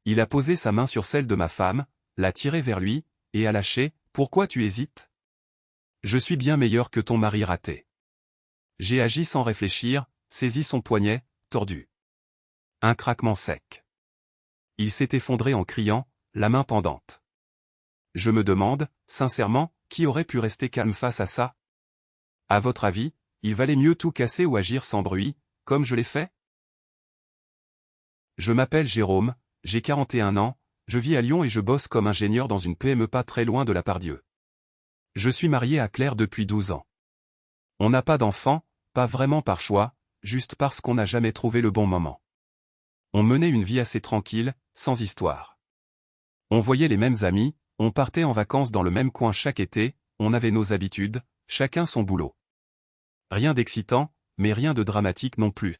Il a posé sa main sur celle de ma femme, l'a tirée vers lui, et a lâché « Pourquoi tu hésites ? Je suis bien meilleur que ton mari raté. » J'ai agi sans réfléchir, saisi son poignet, tordu. Un craquement sec. Il s'est effondré en criant, la main pendante. Je me demande, sincèrement, qui aurait pu rester calme face à ça? À votre avis, il valait mieux tout casser ou agir sans bruit, comme je l'ai fait? Je m'appelle Jérôme, j'ai 41 ans, je vis à Lyon et je bosse comme ingénieur dans une PME pas très loin de la Pardieu. Je suis marié à Claire depuis 12 ans. On n'a pas d'enfants, pas vraiment par choix, juste parce qu'on n'a jamais trouvé le bon moment. On menait une vie assez tranquille, sans histoire. On voyait les mêmes amis, on partait en vacances dans le même coin chaque été, on avait nos habitudes, chacun son boulot. Rien d'excitant, mais rien de dramatique non plus.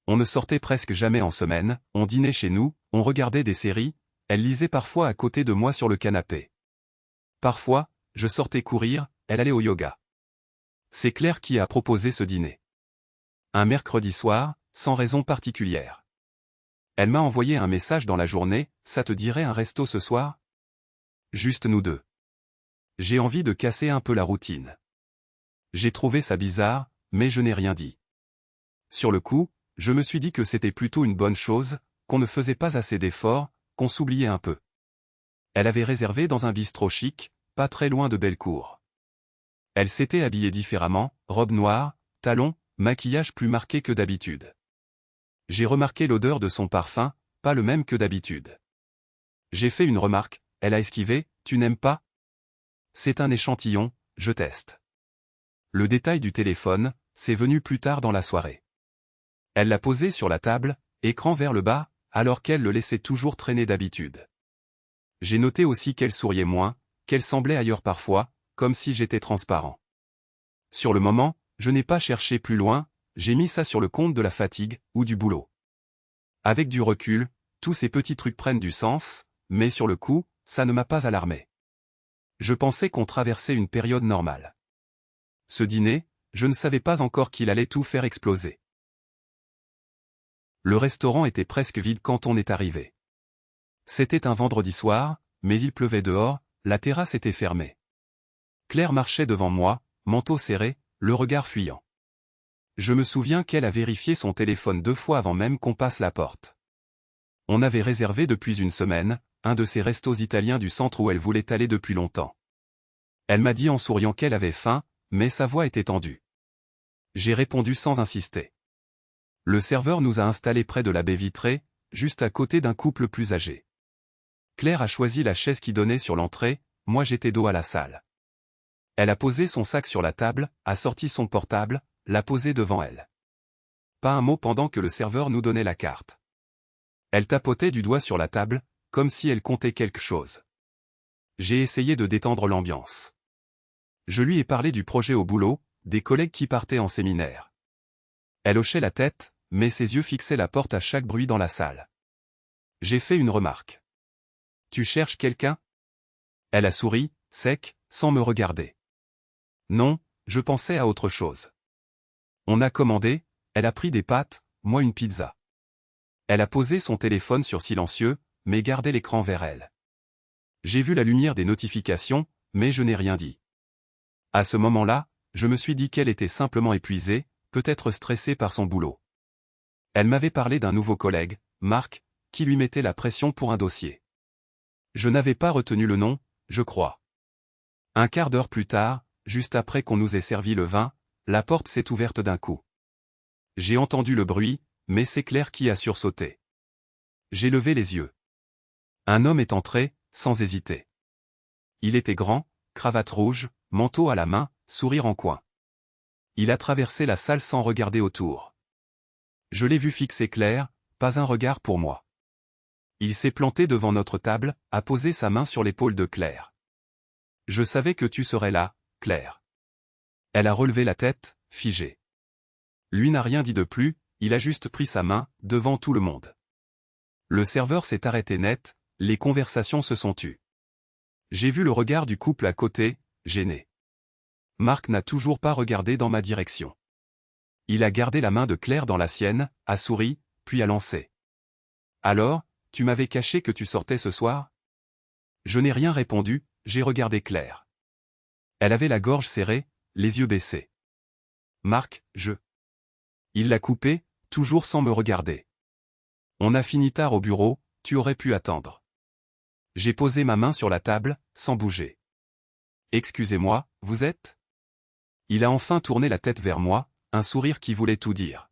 On ne sortait presque jamais en semaine, on dînait chez nous, on regardait des séries, elle lisait parfois à côté de moi sur le canapé. Parfois, je sortais courir, elle allait au yoga. C'est Claire qui a proposé ce dîner. Un mercredi soir, sans raison particulière. Elle m'a envoyé un message dans la journée, ça te dirait un resto ce soir? Juste nous deux. J'ai envie de casser un peu la routine. J'ai trouvé ça bizarre, mais je n'ai rien dit. Sur le coup, je me suis dit que c'était plutôt une bonne chose, qu'on ne faisait pas assez d'efforts, qu'on s'oubliait un peu. Elle avait réservé dans un bistrot chic, pas très loin de Bellecour. Elle s'était habillée différemment, robe noire, talons, maquillage plus marqué que d'habitude. J'ai remarqué l'odeur de son parfum, pas le même que d'habitude. J'ai fait une remarque, elle a esquivé, tu n'aimes pas? C'est un échantillon, je teste. Le détail du téléphone, c'est venu plus tard dans la soirée. Elle l'a posé sur la table, écran vers le bas, alors qu'elle le laissait toujours traîner d'habitude. J'ai noté aussi qu'elle souriait moins, qu'elle semblait ailleurs parfois, comme si j'étais transparent. Sur le moment, je n'ai pas cherché plus loin, j'ai mis ça sur le compte de la fatigue, ou du boulot. Avec du recul, tous ces petits trucs prennent du sens, mais sur le coup, ça ne m'a pas alarmé. Je pensais qu'on traversait une période normale. Ce dîner, je ne savais pas encore qu'il allait tout faire exploser. Le restaurant était presque vide quand on est arrivé. C'était un vendredi soir, mais il pleuvait dehors, la terrasse était fermée. Claire marchait devant moi, manteau serré, le regard fuyant. Je me souviens qu'elle a vérifié son téléphone 2 fois avant même qu'on passe la porte. On avait réservé depuis une semaine, un de ces restos italiens du centre où elle voulait aller depuis longtemps. Elle m'a dit en souriant qu'elle avait faim, mais sa voix était tendue. J'ai répondu sans insister. Le serveur nous a installés près de la baie vitrée, juste à côté d'un couple plus âgé. Claire a choisi la chaise qui donnait sur l'entrée, moi j'étais dos à la salle. Elle a posé son sac sur la table, a sorti son portable, l'a posé devant elle. Pas un mot pendant que le serveur nous donnait la carte. Elle tapotait du doigt sur la table, comme si elle comptait quelque chose. J'ai essayé de détendre l'ambiance. Je lui ai parlé du projet au boulot, des collègues qui partaient en séminaire. Elle hochait la tête, mais ses yeux fixaient la porte à chaque bruit dans la salle. J'ai fait une remarque. Tu cherches quelqu'un? Elle a souri, sec, sans me regarder. Non, je pensais à autre chose. On a commandé, elle a pris des pâtes, moi une pizza. Elle a posé son téléphone sur silencieux, mais gardé l'écran vers elle. J'ai vu la lumière des notifications, mais je n'ai rien dit. À ce moment-là, je me suis dit qu'elle était simplement épuisée, peut-être stressée par son boulot. Elle m'avait parlé d'un nouveau collègue, Marc, qui lui mettait la pression pour un dossier. Je n'avais pas retenu le nom, je crois. Un quart d'heure plus tard, juste après qu'on nous ait servi le vin, la porte s'est ouverte d'un coup. J'ai entendu le bruit, mais c'est Claire qui a sursauté. J'ai levé les yeux. Un homme est entré, sans hésiter. Il était grand, cravate rouge, manteau à la main, sourire en coin. Il a traversé la salle sans regarder autour. Je l'ai vu fixer Claire, pas un regard pour moi. Il s'est planté devant notre table, a posé sa main sur l'épaule de Claire. Je savais que tu serais là, Claire. Elle a relevé la tête, figée. Lui n'a rien dit de plus, il a juste pris sa main, devant tout le monde. Le serveur s'est arrêté net, les conversations se sont tues. J'ai vu le regard du couple à côté, gêné. Marc n'a toujours pas regardé dans ma direction. Il a gardé la main de Claire dans la sienne, a souri, puis a lancé. Alors, tu m'avais caché que tu sortais ce soir? Je n'ai rien répondu, j'ai regardé Claire. Elle avait la gorge serrée, les yeux baissés. Marc, Il l'a coupé, toujours sans me regarder. On a fini tard au bureau, tu aurais pu attendre. J'ai posé ma main sur la table, sans bouger. Excusez-moi, vous êtes? Il a enfin tourné la tête vers moi, un sourire qui voulait tout dire.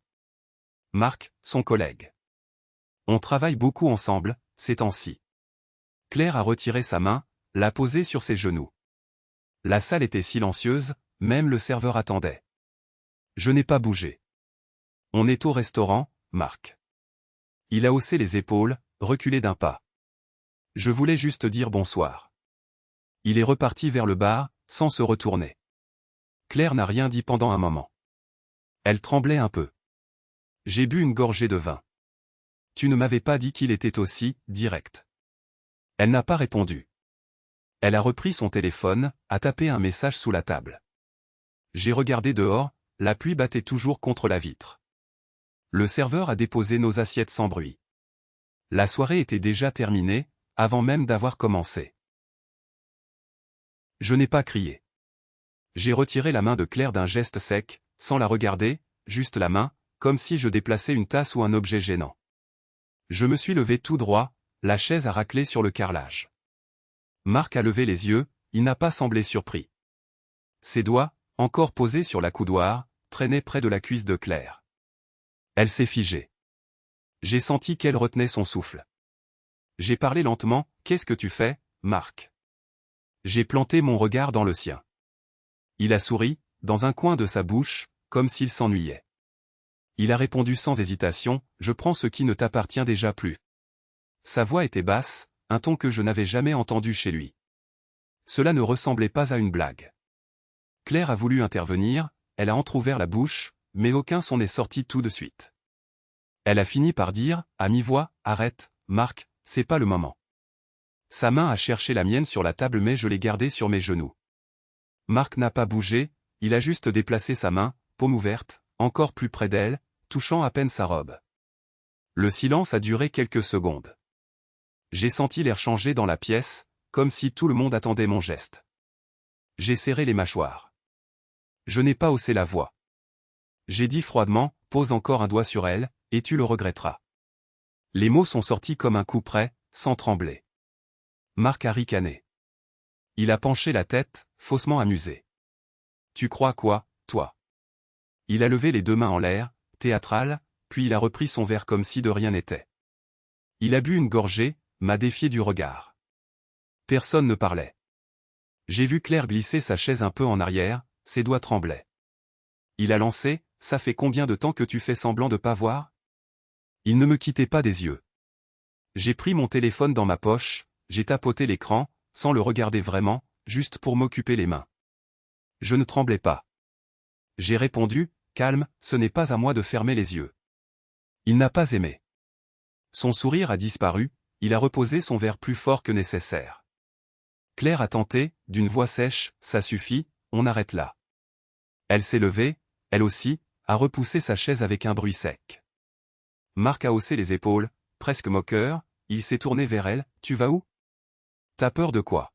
Marc, son collègue. On travaille beaucoup ensemble, ces temps-ci. Claire a retiré sa main, l'a posée sur ses genoux. La salle était silencieuse, même le serveur attendait. Je n'ai pas bougé. On est au restaurant, Marc. Il a haussé les épaules, reculé d'un pas. Je voulais juste dire bonsoir. Il est reparti vers le bar, sans se retourner. Claire n'a rien dit pendant un moment. Elle tremblait un peu. J'ai bu une gorgée de vin. Tu ne m'avais pas dit qu'il était aussi direct. Elle n'a pas répondu. Elle a repris son téléphone, a tapé un message sous la table. J'ai regardé dehors, la pluie battait toujours contre la vitre. Le serveur a déposé nos assiettes sans bruit. La soirée était déjà terminée, avant même d'avoir commencé. Je n'ai pas crié. J'ai retiré la main de Claire d'un geste sec, sans la regarder, juste la main, comme si je déplaçais une tasse ou un objet gênant. Je me suis levé tout droit, la chaise a raclé sur le carrelage. Marc a levé les yeux, il n'a pas semblé surpris. Ses doigts, encore posés sur la coudoir, traînaient près de la cuisse de Claire. Elle s'est figée. J'ai senti qu'elle retenait son souffle. J'ai parlé lentement, « Qu'est-ce que tu fais, Marc ?» J'ai planté mon regard dans le sien. Il a souri, dans un coin de sa bouche, comme s'il s'ennuyait. Il a répondu sans hésitation, « Je prends ce qui ne t'appartient déjà plus. » Sa voix était basse, un ton que je n'avais jamais entendu chez lui. Cela ne ressemblait pas à une blague. Claire a voulu intervenir, elle a entrouvert la bouche, mais aucun son n'est sorti tout de suite. Elle a fini par dire, à mi-voix, « Arrête, Marc, c'est pas le moment. » Sa main a cherché la mienne sur la table mais je l'ai gardée sur mes genoux. Marc n'a pas bougé, il a juste déplacé sa main, paume ouverte, encore plus près d'elle, touchant à peine sa robe. Le silence a duré quelques secondes. J'ai senti l'air changer dans la pièce, comme si tout le monde attendait mon geste. J'ai serré les mâchoires. Je n'ai pas haussé la voix. J'ai dit froidement, pose encore un doigt sur elle, et tu le regretteras. Les mots sont sortis comme un coup près, sans trembler. Marc a ricané. Il a penché la tête, faussement amusé. Tu crois quoi, toi? Il a levé les deux mains en l'air, théâtral, puis il a repris son verre comme si de rien n'était. Il a bu une gorgée, m'a défié du regard. Personne ne parlait. J'ai vu Claire glisser sa chaise un peu en arrière, ses doigts tremblaient. Il a lancé, ça fait combien de temps que tu fais semblant de pas voir? Il ne me quittait pas des yeux. J'ai pris mon téléphone dans ma poche, j'ai tapoté l'écran, sans le regarder vraiment, juste pour m'occuper les mains. Je ne tremblais pas. J'ai répondu, calme, ce n'est pas à moi de fermer les yeux. Il n'a pas aimé. Son sourire a disparu, il a reposé son verre plus fort que nécessaire. Claire a tenté, d'une voix sèche, ça suffit, on arrête là. Elle s'est levée, elle aussi, a repoussé sa chaise avec un bruit sec. Marc a haussé les épaules, presque moqueur, il s'est tourné vers elle, tu vas où? T'as peur de quoi?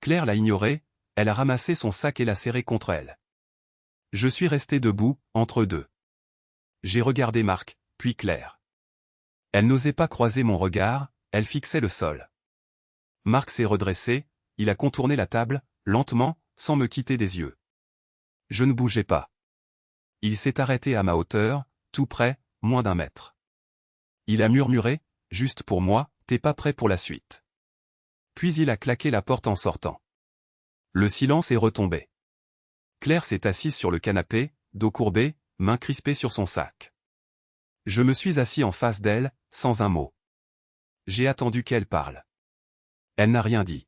Claire l'a ignoré, elle a ramassé son sac et l'a serré contre elle. Je suis resté debout, entre deux. J'ai regardé Marc, puis Claire. Elle n'osait pas croiser mon regard, elle fixait le sol. Marc s'est redressé, il a contourné la table, lentement, sans me quitter des yeux. Je ne bougeais pas. Il s'est arrêté à ma hauteur, tout près, moins d'1 mètre. Il a murmuré, juste pour moi, t'es pas prêt pour la suite. Puis il a claqué la porte en sortant. Le silence est retombé. Claire s'est assise sur le canapé, dos courbé, main crispée sur son sac. Je me suis assis en face d'elle, sans un mot. J'ai attendu qu'elle parle. Elle n'a rien dit.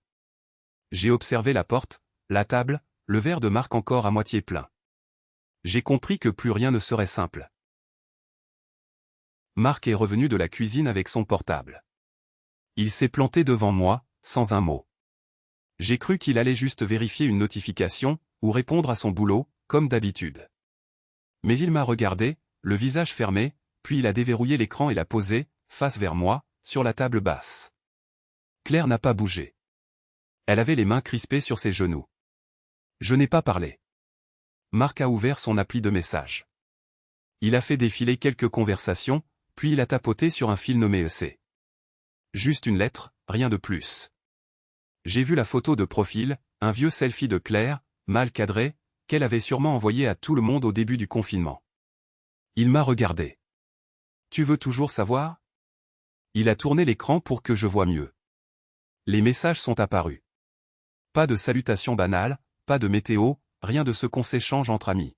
J'ai observé la porte, la table, le verre de Marc encore à moitié plein. J'ai compris que plus rien ne serait simple. Marc est revenu de la cuisine avec son portable. Il s'est planté devant moi, sans un mot. J'ai cru qu'il allait juste vérifier une notification, ou répondre à son boulot, comme d'habitude. Mais il m'a regardé, le visage fermé, puis il a déverrouillé l'écran et l'a posé, face vers moi, sur la table basse. Claire n'a pas bougé. Elle avait les mains crispées sur ses genoux. Je n'ai pas parlé. Marc a ouvert son appli de messages. Il a fait défiler quelques conversations, puis il a tapoté sur un fil nommé EC. Juste une lettre, rien de plus. J'ai vu la photo de profil, un vieux selfie de Claire, mal cadré, qu'elle avait sûrement envoyé à tout le monde au début du confinement. Il m'a regardé. Tu veux toujours savoir? Il a tourné l'écran pour que je voie mieux. Les messages sont apparus. Pas de salutations banales, pas de météo, rien de ce qu'on s'échange entre amis.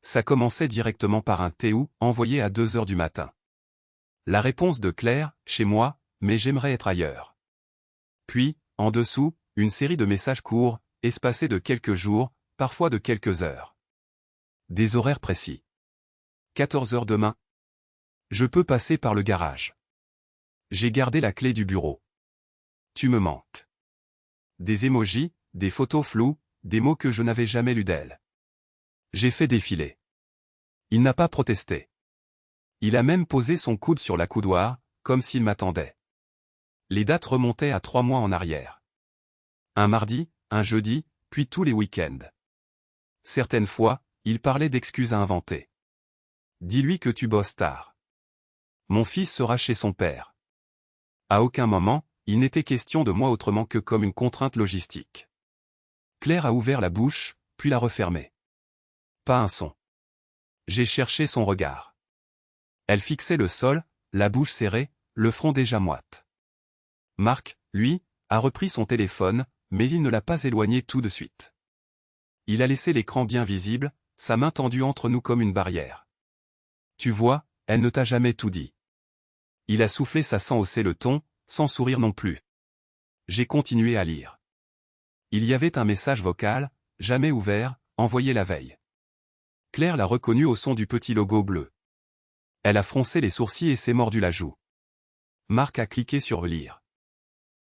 Ça commençait directement par un TU envoyé à 2 heures du matin. La réponse de Claire, chez moi, mais j'aimerais être ailleurs. Puis, en dessous, une série de messages courts, espacés de quelques jours, parfois de quelques heures. Des horaires précis. 14 heures demain. Je peux passer par le garage. J'ai gardé la clé du bureau. Tu me manques. Des emojis, des photos floues, des mots que je n'avais jamais lus d'elle. J'ai fait défiler. Il n'a pas protesté. Il a même posé son coude sur la coudoir, comme s'il m'attendait. Les dates remontaient à 3 mois en arrière. Un mardi, un jeudi, puis tous les week-ends. Certaines fois, il parlait d'excuses à inventer. Dis-lui que tu bosses tard. Mon fils sera chez son père. À aucun moment, il n'était question de moi autrement que comme une contrainte logistique. Claire a ouvert la bouche, puis l'a refermée. Pas un son. J'ai cherché son regard. Elle fixait le sol, la bouche serrée, le front déjà moite. Marc, lui, a repris son téléphone, mais il ne l'a pas éloigné tout de suite. Il a laissé l'écran bien visible, sa main tendue entre nous comme une barrière. Tu vois, elle ne t'a jamais tout dit. Il a soufflé ça sans hausser le ton, sans sourire non plus. J'ai continué à lire. Il y avait un message vocal, jamais ouvert, envoyé la veille. Claire l'a reconnu au son du petit logo bleu. Elle a froncé les sourcils et s'est mordu la joue. Marc a cliqué sur lire.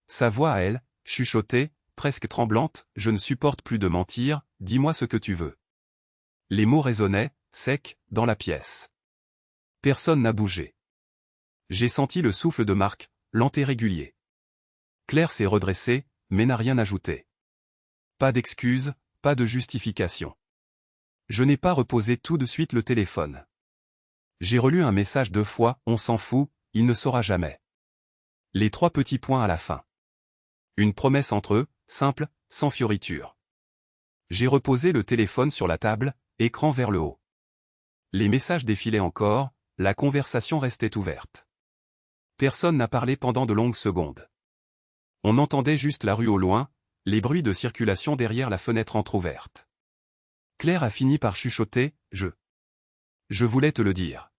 Sa voix à elle, chuchotée, presque tremblante, je ne supporte plus de mentir, dis-moi ce que tu veux. Les mots résonnaient, secs, dans la pièce. Personne n'a bougé. J'ai senti le souffle de Marc, lent et régulier. Claire s'est redressée, mais n'a rien ajouté. Pas d'excuses, pas de justification. Je n'ai pas reposé tout de suite le téléphone. J'ai relu un message 2 fois, on s'en fout, il ne saura jamais. Les 3 petits points à la fin. Une promesse entre eux, simple, sans fioriture. J'ai reposé le téléphone sur la table, écran vers le haut. Les messages défilaient encore, la conversation restait ouverte. Personne n'a parlé pendant de longues secondes. On entendait juste la rue au loin, les bruits de circulation derrière la fenêtre entr'ouverte. Claire a fini par chuchoter, Je voulais te le dire.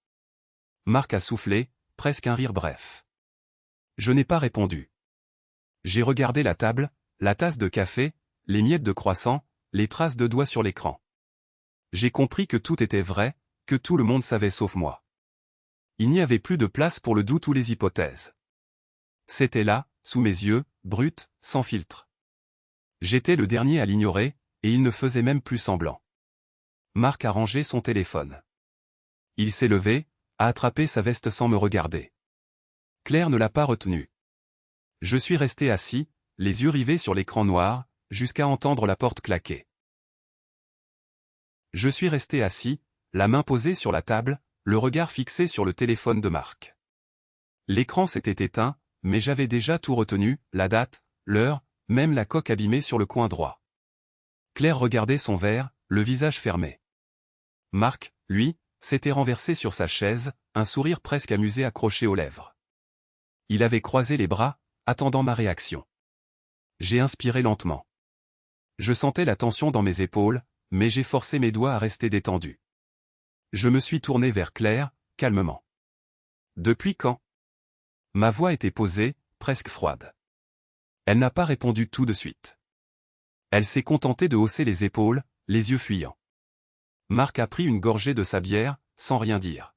Marc a soufflé, presque un rire bref. Je n'ai pas répondu. J'ai regardé la table, la tasse de café, les miettes de croissant, les traces de doigts sur l'écran. J'ai compris que tout était vrai, que tout le monde savait sauf moi. Il n'y avait plus de place pour le doute ou les hypothèses. C'était là, sous mes yeux, brut, sans filtre. J'étais le dernier à l'ignorer, et il ne faisait même plus semblant. Marc a rangé son téléphone. Il s'est levé, a attrapé sa veste sans me regarder. Claire ne l'a pas retenu. Je suis resté assis, les yeux rivés sur l'écran noir, jusqu'à entendre la porte claquer. Je suis resté assis, la main posée sur la table, le regard fixé sur le téléphone de Marc. L'écran s'était éteint, mais j'avais déjà tout retenu, la date, l'heure, même la coque abîmée sur le coin droit. Claire regardait son verre, le visage fermé. Marc, lui, s'était renversé sur sa chaise, un sourire presque amusé accroché aux lèvres. Il avait croisé les bras, attendant ma réaction. J'ai inspiré lentement. Je sentais la tension dans mes épaules, mais j'ai forcé mes doigts à rester détendus. Je me suis tourné vers Claire, calmement. Depuis quand? Ma voix était posée, presque froide. Elle n'a pas répondu tout de suite. Elle s'est contentée de hausser les épaules, les yeux fuyants. Marc a pris une gorgée de sa bière, sans rien dire.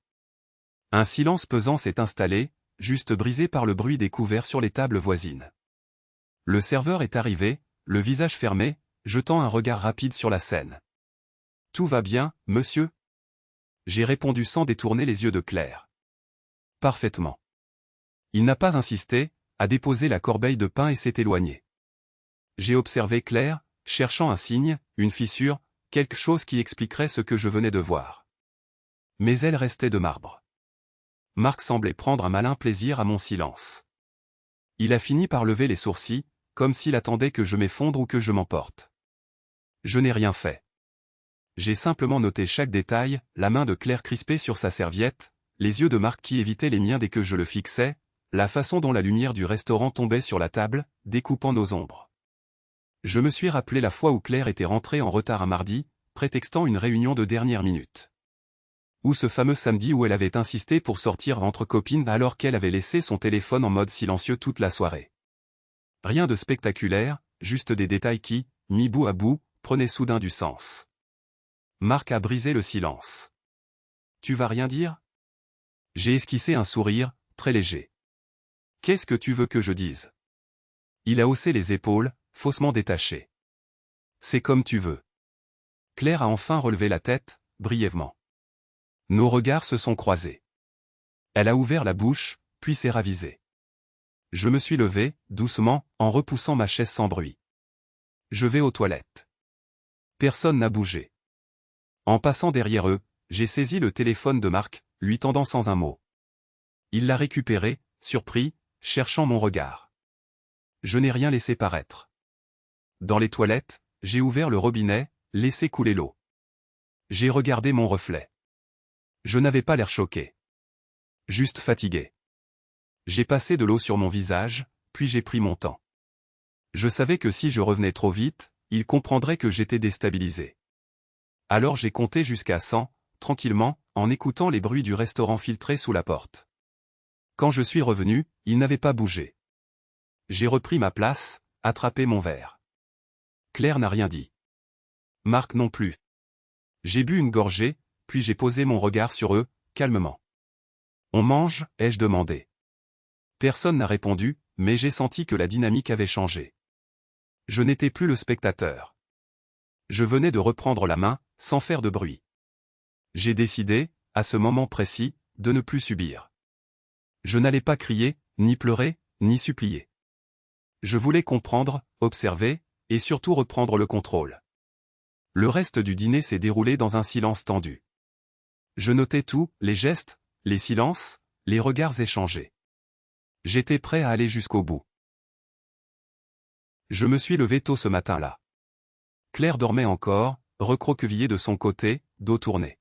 Un silence pesant s'est installé, juste brisé par le bruit des couverts sur les tables voisines. Le serveur est arrivé, le visage fermé, jetant un regard rapide sur la scène. « Tout va bien, monsieur ?» J'ai répondu sans détourner les yeux de Claire. « Parfaitement. » Il n'a pas insisté, a déposé la corbeille de pain et s'est éloigné. J'ai observé Claire, cherchant un signe, une fissure, quelque chose qui expliquerait ce que je venais de voir. Mais elle restait de marbre. Marc semblait prendre un malin plaisir à mon silence. Il a fini par lever les sourcils, comme s'il attendait que je m'effondre ou que je m'emporte. Je n'ai rien fait. J'ai simplement noté chaque détail, la main de Claire crispée sur sa serviette, les yeux de Marc qui évitaient les miens dès que je le fixais, la façon dont la lumière du restaurant tombait sur la table, découpant nos ombres. Je me suis rappelé la fois où Claire était rentrée en retard un mardi, prétextant une réunion de dernière minute. Ou ce fameux samedi où elle avait insisté pour sortir entre copines alors qu'elle avait laissé son téléphone en mode silencieux toute la soirée. Rien de spectaculaire, juste des détails qui, mis bout à bout, prenaient soudain du sens. Marc a brisé le silence. « Tu vas rien dire ?» J'ai esquissé un sourire, très léger. « Qu'est-ce que tu veux que je dise ?» Il a haussé les épaules, faussement détaché. « C'est comme tu veux. » Claire a enfin relevé la tête, brièvement. Nos regards se sont croisés. Elle a ouvert la bouche, puis s'est ravisée. Je me suis levé, doucement, en repoussant ma chaise sans bruit. Je vais aux toilettes. Personne n'a bougé. En passant derrière eux, j'ai saisi le téléphone de Marc, lui tendant sans un mot. Il l'a récupéré, surpris, cherchant mon regard. Je n'ai rien laissé paraître. Dans les toilettes, j'ai ouvert le robinet, laissé couler l'eau. J'ai regardé mon reflet. Je n'avais pas l'air choqué. Juste fatigué. J'ai passé de l'eau sur mon visage, puis j'ai pris mon temps. Je savais que si je revenais trop vite, il comprendrait que j'étais déstabilisé. Alors j'ai compté jusqu'à 100, tranquillement, en écoutant les bruits du restaurant filtrés sous la porte. Quand je suis revenu, il n'avait pas bougé. J'ai repris ma place, attrapé mon verre. Claire n'a rien dit. Marc non plus. J'ai bu une gorgée, puis j'ai posé mon regard sur eux, calmement. « On mange ?» ai-je demandé. Personne n'a répondu, mais j'ai senti que la dynamique avait changé. Je n'étais plus le spectateur. Je venais de reprendre la main, sans faire de bruit. J'ai décidé, à ce moment précis, de ne plus subir. Je n'allais pas crier, ni pleurer, ni supplier. Je voulais comprendre, observer, et surtout reprendre le contrôle. Le reste du dîner s'est déroulé dans un silence tendu. Je notais tout, les gestes, les silences, les regards échangés. J'étais prêt à aller jusqu'au bout. Je me suis levé tôt ce matin-là. Claire dormait encore, recroquevillée de son côté, dos tourné.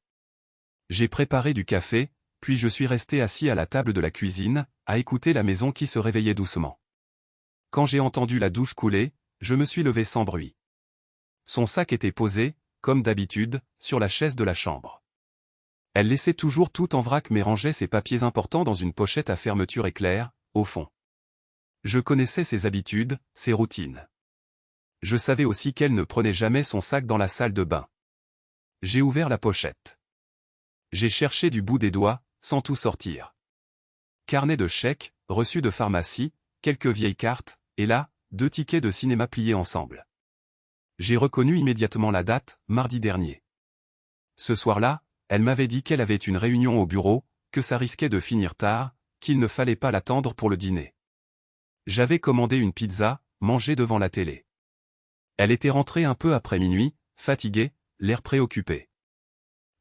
J'ai préparé du café, puis je suis resté assis à la table de la cuisine, à écouter la maison qui se réveillait doucement. Quand j'ai entendu la douche couler, je me suis levé sans bruit. Son sac était posé, comme d'habitude, sur la chaise de la chambre. Elle laissait toujours tout en vrac mais rangeait ses papiers importants dans une pochette à fermeture éclair, au fond. Je connaissais ses habitudes, ses routines. Je savais aussi qu'elle ne prenait jamais son sac dans la salle de bain. J'ai ouvert la pochette. J'ai cherché du bout des doigts, sans tout sortir. Carnet de chèques, reçus de pharmacie, quelques vieilles cartes, et là, 2 tickets de cinéma pliés ensemble. J'ai reconnu immédiatement la date, mardi dernier. Ce soir-là, elle m'avait dit qu'elle avait une réunion au bureau, que ça risquait de finir tard, qu'il ne fallait pas l'attendre pour le dîner. J'avais commandé une pizza, mangée devant la télé. Elle était rentrée un peu après minuit, fatiguée, l'air préoccupé.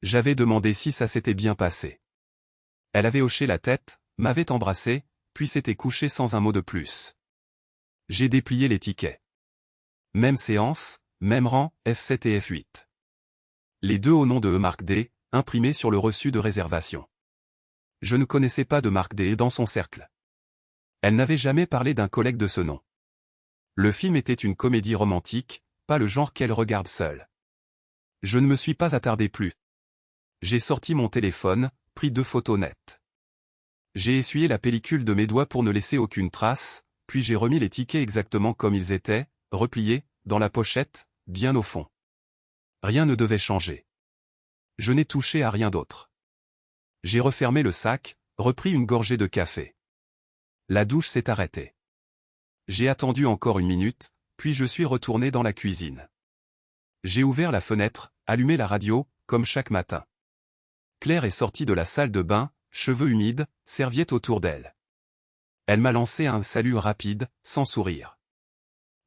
J'avais demandé si ça s'était bien passé. Elle avait hoché la tête, m'avait embrassé, puis s'était couchée sans un mot de plus. J'ai déplié les tickets. Même séance, même rang, F7 et F8. Les deux au nom de Marc D, imprimés sur le reçu de réservation. Je ne connaissais pas de Marc D dans son cercle. Elle n'avait jamais parlé d'un collègue de ce nom. Le film était une comédie romantique, pas le genre qu'elle regarde seule. Je ne me suis pas attardé plus. J'ai sorti mon téléphone, pris 2 photos nettes. J'ai essuyé la pellicule de mes doigts pour ne laisser aucune trace, puis j'ai remis les tickets exactement comme ils étaient, repliés, dans la pochette, bien au fond. Rien ne devait changer. Je n'ai touché à rien d'autre. J'ai refermé le sac, repris une gorgée de café. La douche s'est arrêtée. J'ai attendu encore 1 minute, puis je suis retourné dans la cuisine. J'ai ouvert la fenêtre, allumé la radio, comme chaque matin. Claire est sortie de la salle de bain, cheveux humides, serviette autour d'elle. Elle m'a lancé un salut rapide, sans sourire.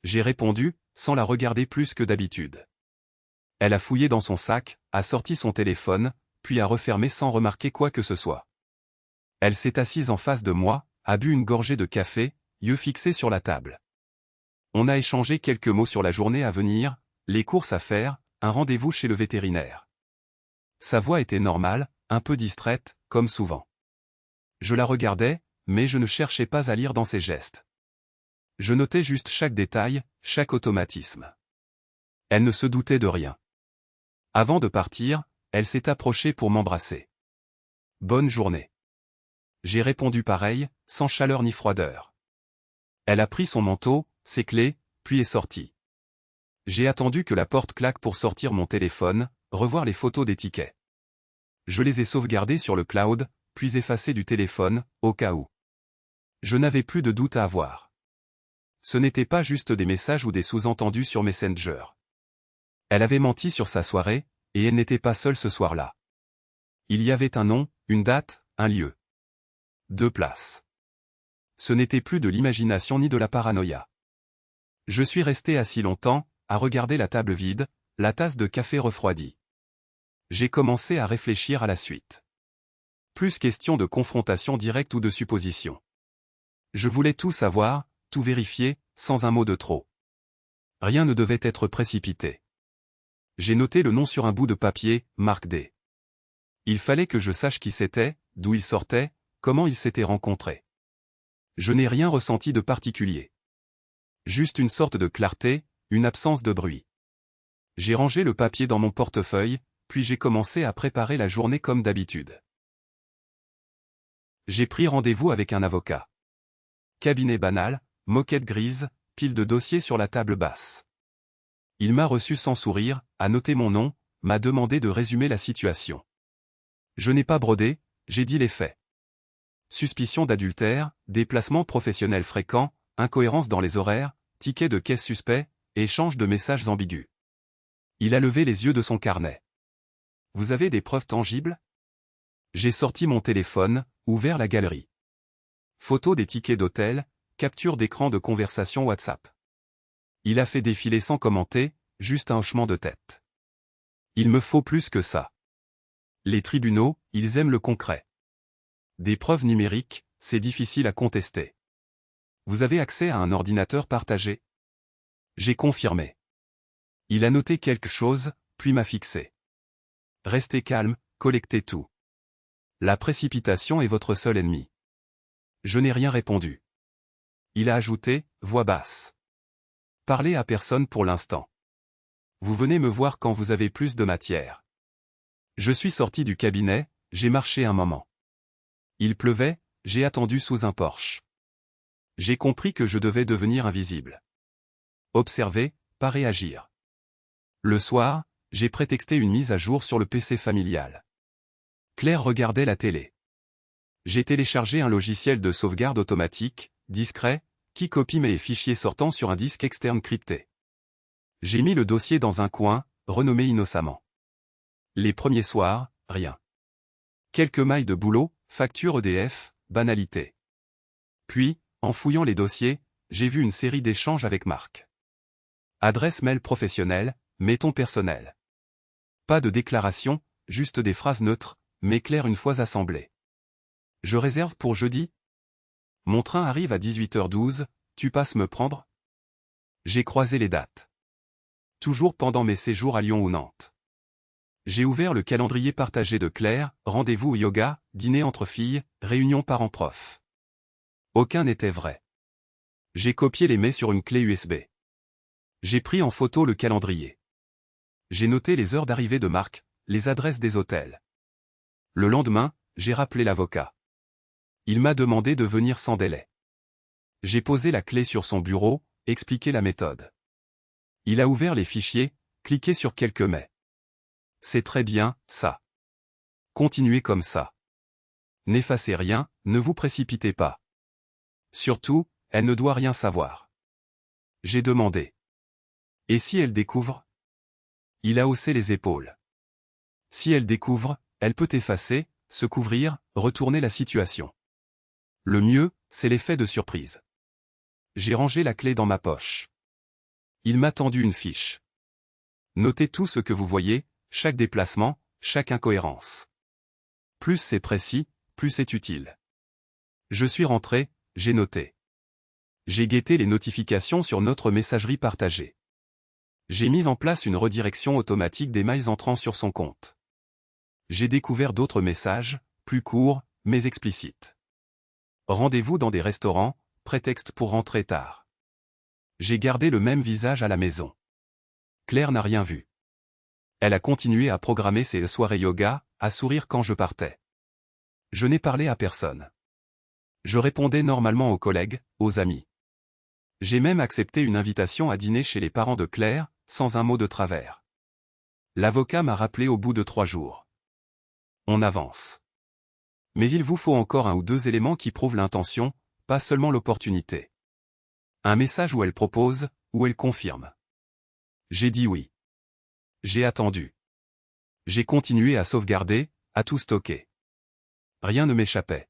J'ai répondu, sans la regarder plus que d'habitude. Elle a fouillé dans son sac, a sorti son téléphone, puis a refermé sans remarquer quoi que ce soit. Elle s'est assise en face de moi, a bu une gorgée de café, yeux fixés sur la table. On a échangé quelques mots sur la journée à venir, les courses à faire, un rendez-vous chez le vétérinaire. Sa voix était normale, un peu distraite, comme souvent. Je la regardais, mais je ne cherchais pas à lire dans ses gestes. Je notais juste chaque détail, chaque automatisme. Elle ne se doutait de rien. Avant de partir, elle s'est approchée pour m'embrasser. Bonne journée. J'ai répondu pareil, sans chaleur ni froideur. Elle a pris son manteau, ses clés, puis est sortie. J'ai attendu que la porte claque pour sortir mon téléphone, revoir les photos des tickets. Je les ai sauvegardées sur le cloud, puis effacées du téléphone, au cas où. Je n'avais plus de doute à avoir. Ce n'était pas juste des messages ou des sous-entendus sur Messenger. Elle avait menti sur sa soirée, et elle n'était pas seule ce soir-là. Il y avait un nom, une date, un lieu. 2 places. Ce n'était plus de l'imagination ni de la paranoïa. Je suis resté assis longtemps, à regarder la table vide, la tasse de café refroidie. J'ai commencé à réfléchir à la suite. Plus question de confrontation directe ou de supposition. Je voulais tout savoir, tout vérifier, sans un mot de trop. Rien ne devait être précipité. J'ai noté le nom sur un bout de papier, Marc D. Il fallait que je sache qui c'était, d'où il sortait, comment ils s'étaient rencontrés. Je n'ai rien ressenti de particulier. Juste une sorte de clarté, une absence de bruit. J'ai rangé le papier dans mon portefeuille, puis j'ai commencé à préparer la journée comme d'habitude. J'ai pris rendez-vous avec un avocat. Cabinet banal, moquette grise, pile de dossiers sur la table basse. Il m'a reçu sans sourire, a noté mon nom, m'a demandé de résumer la situation. Je n'ai pas brodé, j'ai dit les faits. Suspicion d'adultère, déplacements professionnels fréquents, incohérence dans les horaires, ticket de caisse suspect, échange de messages ambigus. Il a levé les yeux de son carnet. Vous avez des preuves tangibles? J'ai sorti mon téléphone, ouvert la galerie. Photos des tickets d'hôtel, capture d'écran de conversation WhatsApp. Il a fait défiler sans commenter, juste un hochement de tête. Il me faut plus que ça. Les tribunaux, ils aiment le concret. Des preuves numériques, c'est difficile à contester. Vous avez accès à un ordinateur partagé? J'ai confirmé. Il a noté quelque chose, puis m'a fixé. Restez calme, collectez tout. La précipitation est votre seul ennemi. Je n'ai rien répondu. Il a ajouté, voix basse. Parlez à personne pour l'instant. Vous venez me voir quand vous avez plus de matière. Je suis sorti du cabinet, j'ai marché un moment. Il pleuvait, j'ai attendu sous un porche. J'ai compris que je devais devenir invisible. Observer, pas réagir. Le soir, j'ai prétexté une mise à jour sur le PC familial. Claire regardait la télé. J'ai téléchargé un logiciel de sauvegarde automatique, discret, qui copie mes fichiers sortant sur un disque externe crypté. J'ai mis le dossier dans un coin, renommé innocemment. Les premiers soirs, rien. Quelques mailles de boulot, facture EDF, banalité. Puis, en fouillant les dossiers, j'ai vu une série d'échanges avec Marc. Adresse mail professionnelle, mettons personnel. Pas de déclaration, juste des phrases neutres, mais claires une fois assemblées. Je réserve pour jeudi? Mon train arrive à 18h12, tu passes me prendre? J'ai croisé les dates. Toujours pendant mes séjours à Lyon ou Nantes. J'ai ouvert le calendrier partagé de Claire, rendez-vous au yoga, dîner entre filles, réunion parents-prof. Aucun n'était vrai. J'ai copié les mails sur une clé USB. J'ai pris en photo le calendrier. J'ai noté les heures d'arrivée de Marc, les adresses des hôtels. Le lendemain, j'ai rappelé l'avocat. Il m'a demandé de venir sans délai. J'ai posé la clé sur son bureau, expliqué la méthode. Il a ouvert les fichiers, cliqué sur quelques mails. C'est très bien, ça. Continuez comme ça. N'effacez rien, ne vous précipitez pas. Surtout, elle ne doit rien savoir. J'ai demandé. Et si elle découvre? Il a haussé les épaules. Si elle découvre, elle peut effacer, se couvrir, retourner la situation. Le mieux, c'est l'effet de surprise. J'ai rangé la clé dans ma poche. Il m'a tendu une fiche. Notez tout ce que vous voyez, chaque déplacement, chaque incohérence. Plus c'est précis, plus c'est utile. Je suis rentré, j'ai noté. J'ai guetté les notifications sur notre messagerie partagée. J'ai mis en place une redirection automatique des mails entrant sur son compte. J'ai découvert d'autres messages, plus courts, mais explicites. Rendez-vous dans des restaurants, prétexte pour rentrer tard. J'ai gardé le même visage à la maison. Claire n'a rien vu. Elle a continué à programmer ses soirées yoga, à sourire quand je partais. Je n'ai parlé à personne. Je répondais normalement aux collègues, aux amis. J'ai même accepté une invitation à dîner chez les parents de Claire, sans un mot de travers. L'avocat m'a rappelé au bout de 3 jours. On avance. Mais il vous faut encore 1 ou 2 éléments qui prouvent l'intention, pas seulement l'opportunité. Un message où elle propose, où elle confirme. J'ai dit oui. J'ai attendu. J'ai continué à sauvegarder, à tout stocker. Rien ne m'échappait.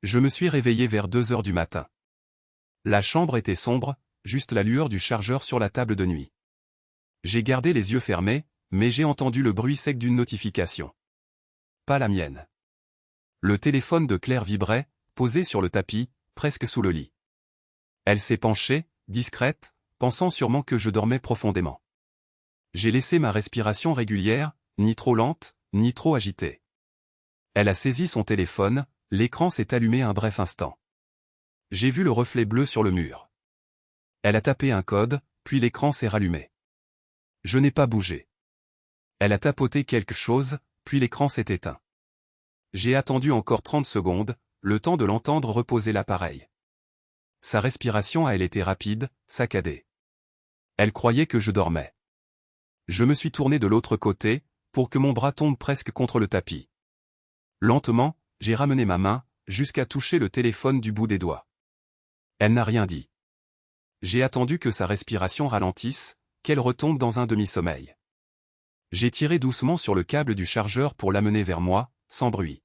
Je me suis réveillé vers 2 heures du matin. La chambre était sombre, juste la lueur du chargeur sur la table de nuit. J'ai gardé les yeux fermés, mais j'ai entendu le bruit sec d'une notification. Pas la mienne. Le téléphone de Claire vibrait, posé sur le tapis, presque sous le lit. Elle s'est penchée, discrète, pensant sûrement que je dormais profondément. J'ai laissé ma respiration régulière, ni trop lente, ni trop agitée. Elle a saisi son téléphone, l'écran s'est allumé un bref instant. J'ai vu le reflet bleu sur le mur. Elle a tapé un code, puis l'écran s'est rallumé. Je n'ai pas bougé. Elle a tapoté quelque chose, puis l'écran s'est éteint. J'ai attendu encore 30 secondes, le temps de l'entendre reposer l'appareil. Sa respiration a elle été rapide, saccadée. Elle croyait que je dormais. Je me suis tourné de l'autre côté, pour que mon bras tombe presque contre le tapis. Lentement, j'ai ramené ma main, jusqu'à toucher le téléphone du bout des doigts. Elle n'a rien dit. J'ai attendu que sa respiration ralentisse, qu'elle retombe dans un demi-sommeil. J'ai tiré doucement sur le câble du chargeur pour l'amener vers moi, sans bruit.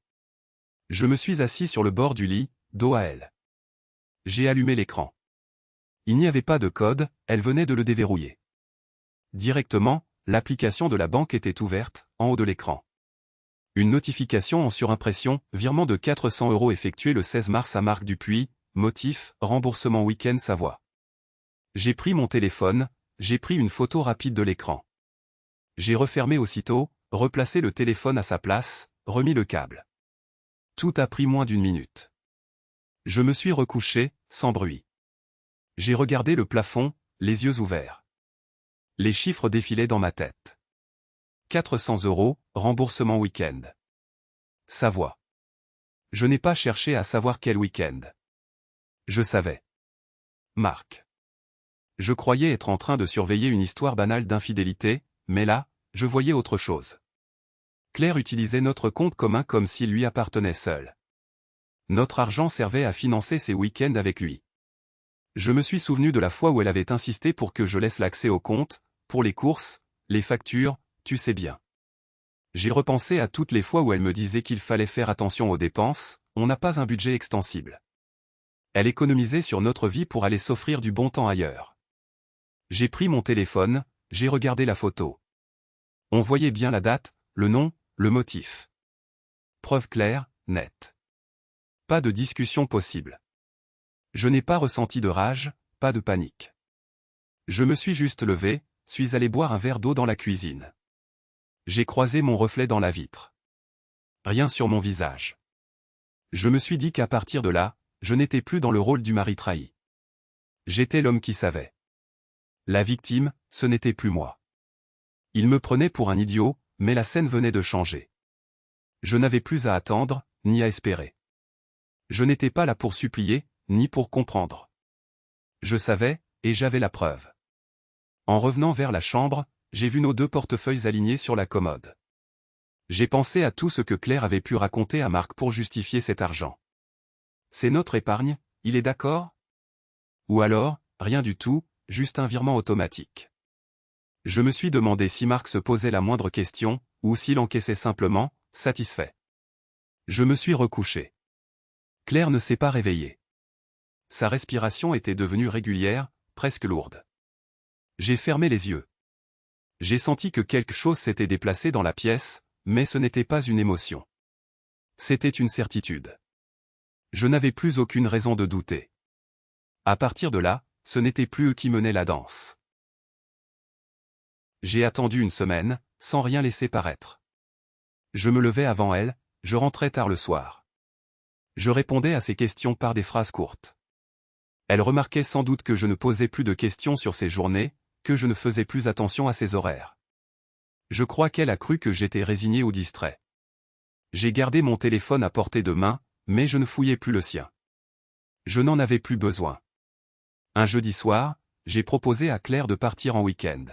Je me suis assis sur le bord du lit, dos à elle. J'ai allumé l'écran. Il n'y avait pas de code, elle venait de le déverrouiller. Directement, l'application de la banque était ouverte, en haut de l'écran. Une notification en surimpression, virement de 400 € effectué le 16 mars à Marc Dupuis, motif, remboursement week-end Savoie. J'ai pris mon téléphone, j'ai pris une photo rapide de l'écran. J'ai refermé aussitôt, replacé le téléphone à sa place, remis le câble. Tout a pris moins d'1 minute. Je me suis recouché, sans bruit. J'ai regardé le plafond, les yeux ouverts. Les chiffres défilaient dans ma tête. 400 €, remboursement week-end. Savoie. Je n'ai pas cherché à savoir quel week-end. Je savais. Marc. Je croyais être en train de surveiller une histoire banale d'infidélité, mais là, je voyais autre chose. Claire utilisait notre compte commun comme s'il lui appartenait seul. Notre argent servait à financer ses week-ends avec lui. Je me suis souvenu de la fois où elle avait insisté pour que je laisse l'accès au compte, pour les courses, les factures, tu sais bien. J'ai repensé à toutes les fois où elle me disait qu'il fallait faire attention aux dépenses, on n'a pas un budget extensible. Elle économisait sur notre vie pour aller s'offrir du bon temps ailleurs. J'ai pris mon téléphone, j'ai regardé la photo. On voyait bien la date, le nom, le motif. Preuve claire, nette. Pas de discussion possible. Je n'ai pas ressenti de rage, pas de panique. Je me suis juste levé, suis allé boire un verre d'eau dans la cuisine. J'ai croisé mon reflet dans la vitre. Rien sur mon visage. Je me suis dit qu'à partir de là, je n'étais plus dans le rôle du mari trahi. J'étais l'homme qui savait. La victime, ce n'était plus moi. Il me prenait pour un idiot, mais la scène venait de changer. Je n'avais plus à attendre, ni à espérer. Je n'étais pas là pour supplier, ni pour comprendre. Je savais, et j'avais la preuve. En revenant vers la chambre, j'ai vu nos 2 portefeuilles alignés sur la commode. J'ai pensé à tout ce que Claire avait pu raconter à Marc pour justifier cet argent. C'est notre épargne, il est d'accord? Ou alors, rien du tout, juste un virement automatique. Je me suis demandé si Marc se posait la moindre question, ou s'il encaissait simplement, satisfait. Je me suis recouché. Claire ne s'est pas réveillée. Sa respiration était devenue régulière, presque lourde. J'ai fermé les yeux. J'ai senti que quelque chose s'était déplacé dans la pièce, mais ce n'était pas une émotion. C'était une certitude. Je n'avais plus aucune raison de douter. À partir de là, ce n'était plus eux qui menaient la danse. J'ai attendu une semaine, sans rien laisser paraître. Je me levais avant elle, je rentrais tard le soir. Je répondais à ses questions par des phrases courtes. Elle remarquait sans doute que je ne posais plus de questions sur ses journées, que je ne faisais plus attention à ses horaires. Je crois qu'elle a cru que j'étais résigné ou distrait. J'ai gardé mon téléphone à portée de main, mais je ne fouillais plus le sien. Je n'en avais plus besoin. Un jeudi soir, j'ai proposé à Claire de partir en week-end.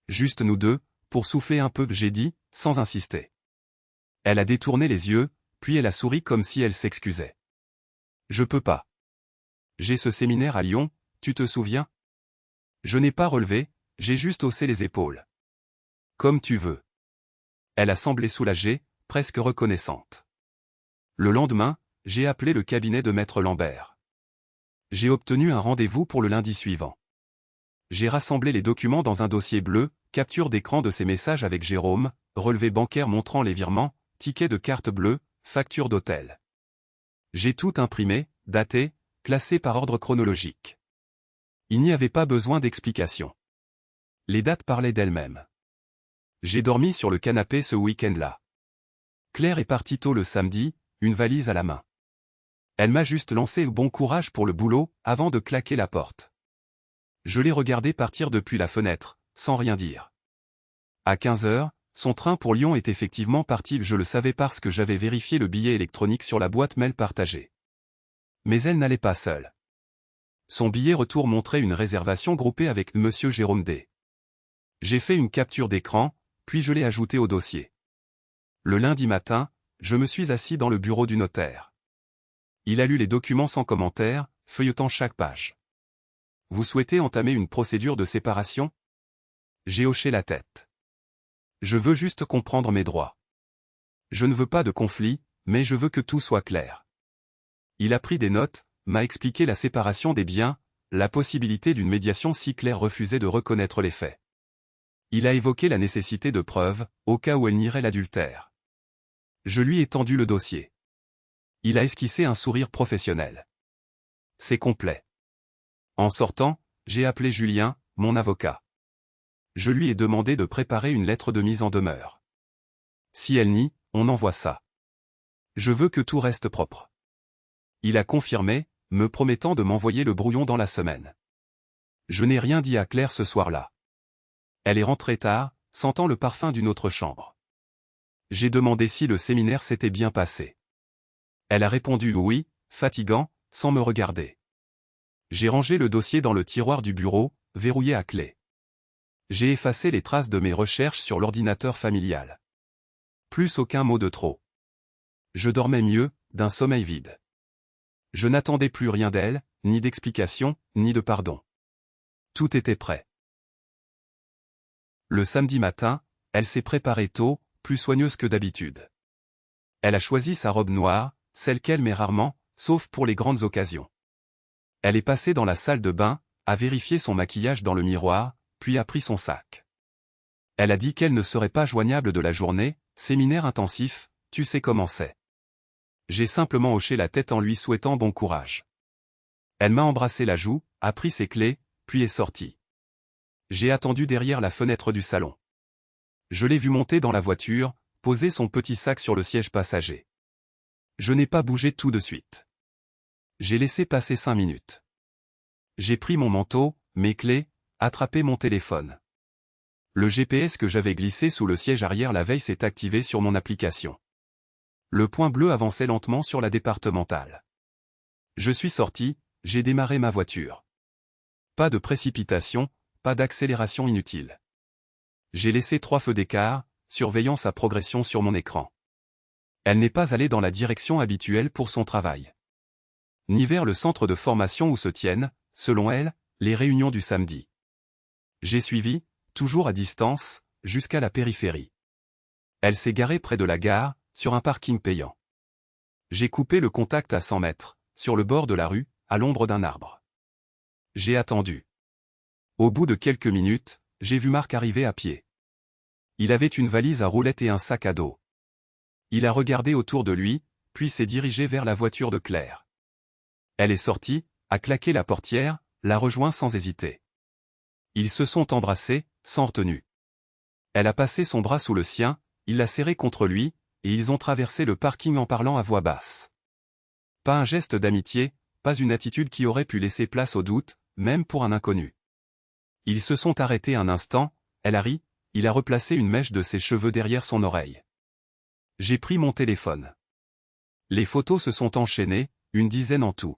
Juste nous deux, pour souffler un peu, j'ai dit, sans insister. Elle a détourné les yeux, puis elle a souri comme si elle s'excusait. Je peux pas. J'ai ce séminaire à Lyon, tu te souviens? Je n'ai pas relevé, j'ai juste haussé les épaules. Comme tu veux. Elle a semblé soulagée, presque reconnaissante. Le lendemain, j'ai appelé le cabinet de Maître Lambert. J'ai obtenu un rendez-vous pour le lundi suivant. J'ai rassemblé les documents dans un dossier bleu, capture d'écran de ses messages avec Jérôme, relevé bancaire montrant les virements, ticket de carte bleue, facture d'hôtel. J'ai tout imprimé, daté, classé par ordre chronologique. Il n'y avait pas besoin d'explication. Les dates parlaient d'elles-mêmes. J'ai dormi sur le canapé ce week-end-là. Claire est partie tôt le samedi, une valise à la main. Elle m'a juste lancé bon courage pour le boulot, avant de claquer la porte. Je l'ai regardée partir depuis la fenêtre, sans rien dire. À 15 heures, son train pour Lyon est effectivement parti, je le savais parce que j'avais vérifié le billet électronique sur la boîte mail partagée. Mais elle n'allait pas seule. Son billet retour montrait une réservation groupée avec Monsieur Jérôme D. J'ai fait une capture d'écran, puis je l'ai ajouté au dossier. Le lundi matin, je me suis assis dans le bureau du notaire. Il a lu les documents sans commentaire, feuilletant chaque page. Vous souhaitez entamer une procédure de séparation? J'ai hoché la tête. Je veux juste comprendre mes droits. Je ne veux pas de conflit, mais je veux que tout soit clair. Il a pris des notes, m'a expliqué la séparation des biens, la possibilité d'une médiation si Claire refusait de reconnaître les faits. Il a évoqué la nécessité de preuves, au cas où elle nierait l'adultère. Je lui ai tendu le dossier. Il a esquissé un sourire professionnel. C'est complet. En sortant, j'ai appelé Julien, mon avocat. Je lui ai demandé de préparer une lettre de mise en demeure. Si elle nie, on envoie ça. Je veux que tout reste propre. Il a confirmé, me promettant de m'envoyer le brouillon dans la semaine. Je n'ai rien dit à Claire ce soir-là. Elle est rentrée tard, sentant le parfum d'une autre chambre. J'ai demandé si le séminaire s'était bien passé. Elle a répondu oui, fatigant, sans me regarder. J'ai rangé le dossier dans le tiroir du bureau, verrouillé à clé. J'ai effacé les traces de mes recherches sur l'ordinateur familial. Plus aucun mot de trop. Je dormais mieux, d'un sommeil vide. Je n'attendais plus rien d'elle, ni d'explication, ni de pardon. Tout était prêt. Le samedi matin, elle s'est préparée tôt, plus soigneuse que d'habitude. Elle a choisi sa robe noire, celle qu'elle met rarement, sauf pour les grandes occasions. Elle est passée dans la salle de bain, a vérifié son maquillage dans le miroir, puis a pris son sac. Elle a dit qu'elle ne serait pas joignable de la journée, séminaire intensif, tu sais comment c'est. J'ai simplement hoché la tête en lui souhaitant bon courage. Elle m'a embrassé la joue, a pris ses clés, puis est sortie. J'ai attendu derrière la fenêtre du salon. Je l'ai vue monter dans la voiture, poser son petit sac sur le siège passager. Je n'ai pas bougé tout de suite. J'ai laissé passer 5 minutes. J'ai pris mon manteau, mes clés, attrapé mon téléphone. Le GPS que j'avais glissé sous le siège arrière la veille s'est activé sur mon application. Le point bleu avançait lentement sur la départementale. Je suis sorti, j'ai démarré ma voiture. Pas de précipitation, pas d'accélération inutile. J'ai laissé 3 feux d'écart, surveillant sa progression sur mon écran. Elle n'est pas allée dans la direction habituelle pour son travail. Ni vers le centre de formation où se tiennent, selon elle, les réunions du samedi. J'ai suivi, toujours à distance, jusqu'à la périphérie. Elle s'est garée près de la gare, sur un parking payant. J'ai coupé le contact à 100 mètres, sur le bord de la rue, à l'ombre d'un arbre. J'ai attendu. Au bout de quelques minutes, j'ai vu Marc arriver à pied. Il avait une valise à roulettes et un sac à dos. Il a regardé autour de lui, puis s'est dirigé vers la voiture de Claire. Elle est sortie, a claqué la portière, l'a rejoint sans hésiter. Ils se sont embrassés, sans retenue. Elle a passé son bras sous le sien, il l'a serré contre lui, et ils ont traversé le parking en parlant à voix basse. Pas un geste d'amitié, pas une attitude qui aurait pu laisser place au doute, même pour un inconnu. Ils se sont arrêtés un instant, elle a ri, il a replacé une mèche de ses cheveux derrière son oreille. J'ai pris mon téléphone. Les photos se sont enchaînées, une dizaine en tout.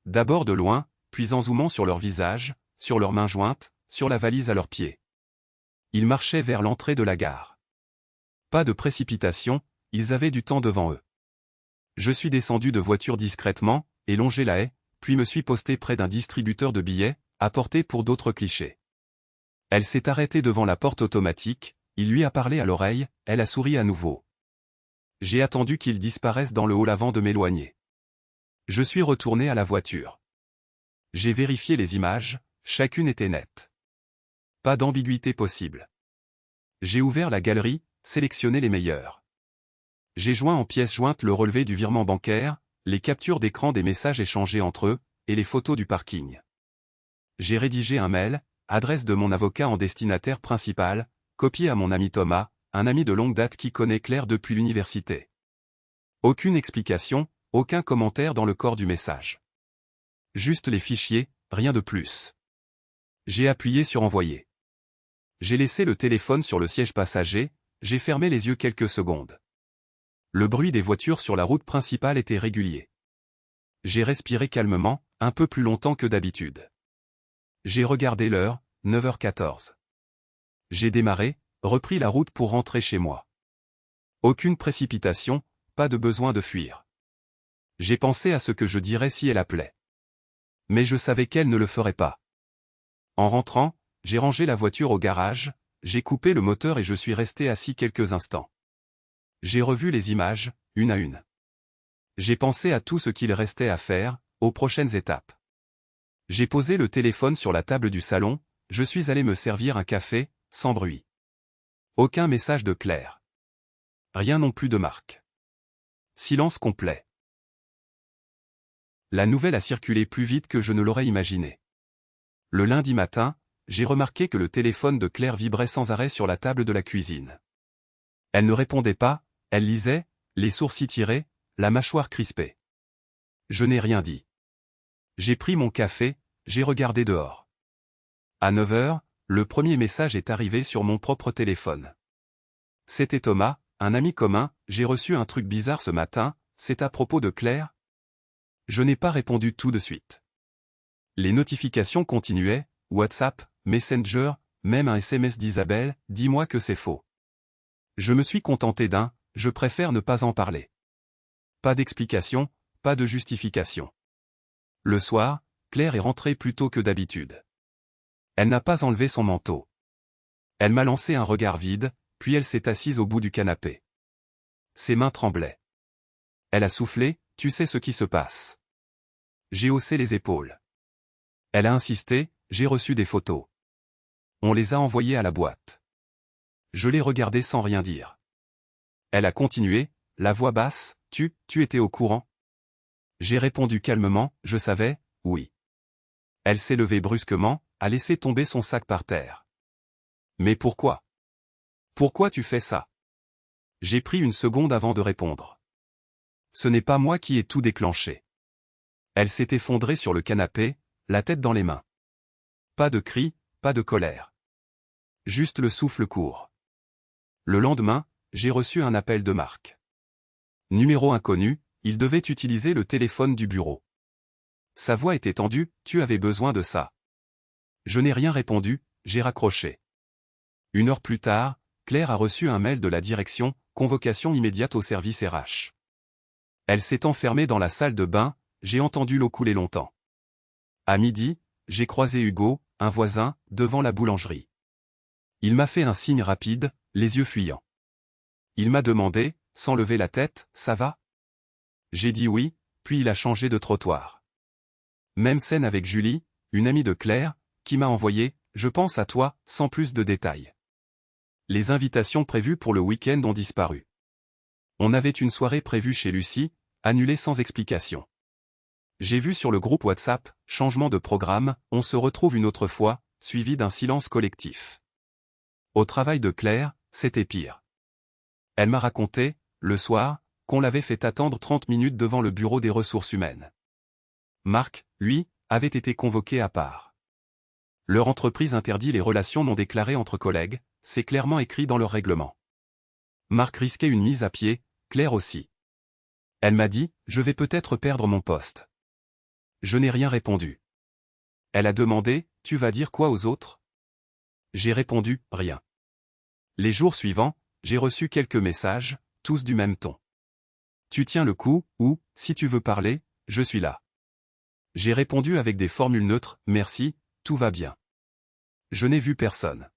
D'abord de loin, puis en zoomant sur leur visage, sur leurs mains jointes, sur la valise à leurs pieds. Ils marchaient vers l'entrée de la gare. Pas de précipitation, ils avaient du temps devant eux. Je suis descendu de voiture discrètement, et longé la haie, puis me suis posté près d'un distributeur de billets, apporté pour d'autres clichés. Elle s'est arrêtée devant la porte automatique, il lui a parlé à l'oreille, elle a souri à nouveau. J'ai attendu qu'il disparaisse dans le hall avant de m'éloigner. Je suis retourné à la voiture. J'ai vérifié les images, chacune était nette. Pas d'ambiguïté possible. J'ai ouvert la galerie, sélectionné les meilleures. J'ai joint en pièces jointes le relevé du virement bancaire, les captures d'écran des messages échangés entre eux, et les photos du parking. J'ai rédigé un mail, adresse de mon avocat en destinataire principal, copié à mon ami Thomas, un ami de longue date qui connaît Claire depuis l'université. Aucune explication, aucun commentaire dans le corps du message. Juste les fichiers, rien de plus. J'ai appuyé sur envoyer. J'ai laissé le téléphone sur le siège passager, j'ai fermé les yeux quelques secondes. Le bruit des voitures sur la route principale était régulier. J'ai respiré calmement, un peu plus longtemps que d'habitude. J'ai regardé l'heure, 9h14. J'ai démarré, repris la route pour rentrer chez moi. Aucune précipitation, pas de besoin de fuir. J'ai pensé à ce que je dirais si elle appelait. Mais je savais qu'elle ne le ferait pas. En rentrant, j'ai rangé la voiture au garage, j'ai coupé le moteur et je suis resté assis quelques instants. J'ai revu les images, une à une. J'ai pensé à tout ce qu'il restait à faire, aux prochaines étapes. J'ai posé le téléphone sur la table du salon, je suis allé me servir un café, sans bruit. Aucun message de Claire. Rien non plus de Marc. Silence complet. La nouvelle a circulé plus vite que je ne l'aurais imaginé. Le lundi matin, j'ai remarqué que le téléphone de Claire vibrait sans arrêt sur la table de la cuisine. Elle ne répondait pas, elle lisait, les sourcils tirés, la mâchoire crispée. Je n'ai rien dit. J'ai pris mon café, j'ai regardé dehors. À 9h, le premier message est arrivé sur mon propre téléphone. C'était Thomas, un ami commun, j'ai reçu un truc bizarre ce matin, c'est à propos de Claire? Je n'ai pas répondu tout de suite. Les notifications continuaient, WhatsApp, Messenger, même un SMS d'Isabelle, dis-moi que c'est faux. Je me suis contenté d'un, je préfère ne pas en parler. Pas d'explication, pas de justification. Le soir, Claire est rentrée plus tôt que d'habitude. Elle n'a pas enlevé son manteau. Elle m'a lancé un regard vide, puis elle s'est assise au bout du canapé. Ses mains tremblaient. Elle a soufflé, tu sais ce qui se passe. J'ai haussé les épaules. Elle a insisté, j'ai reçu des photos. On les a envoyées à la boîte. Je l'ai regardée sans rien dire. Elle a continué, la voix basse, tu étais au courant? J'ai répondu calmement, je savais, oui. Elle s'est levée brusquement, a laissé tomber son sac par terre. Mais pourquoi? Pourquoi tu fais ça? J'ai pris une seconde avant de répondre. Ce n'est pas moi qui ai tout déclenché. Elle s'est effondrée sur le canapé, la tête dans les mains. Pas de cris, pas de colère. Juste le souffle court. Le lendemain, j'ai reçu un appel de Marc. Numéro inconnu, il devait utiliser le téléphone du bureau. Sa voix était tendue, tu avais besoin de ça. Je n'ai rien répondu, j'ai raccroché. 1 heure plus tard, Claire a reçu un mail de la direction, convocation immédiate au service RH. Elle s'est enfermée dans la salle de bain, j'ai entendu l'eau couler longtemps. À midi, j'ai croisé Hugo, un voisin, devant la boulangerie. Il m'a fait un signe rapide, les yeux fuyants. Il m'a demandé, sans lever la tête, ça va? J'ai dit oui, puis il a changé de trottoir. Même scène avec Julie, une amie de Claire, qui m'a envoyé « Je pense à toi » sans plus de détails. Les invitations prévues pour le week-end ont disparu. On avait une soirée prévue chez Lucie, annulée sans explication. J'ai vu sur le groupe WhatsApp « Changement de programme, on se retrouve une autre fois », suivi d'un silence collectif. Au travail de Claire, c'était pire. Elle m'a raconté, le soir, qu'on l'avait fait attendre 30 minutes devant le bureau des ressources humaines. Marc, lui, avait été convoqué à part. Leur entreprise interdit les relations non déclarées entre collègues, c'est clairement écrit dans leur règlement. Marc risquait une mise à pied, Claire aussi. Elle m'a dit, je vais peut-être perdre mon poste. Je n'ai rien répondu. Elle a demandé, tu vas dire quoi aux autres? J'ai répondu, rien. Les jours suivants, j'ai reçu quelques messages, tous du même ton. Tu tiens le coup, ou, si tu veux parler, je suis là. J'ai répondu avec des formules neutres, merci, tout va bien. Je n'ai vu personne.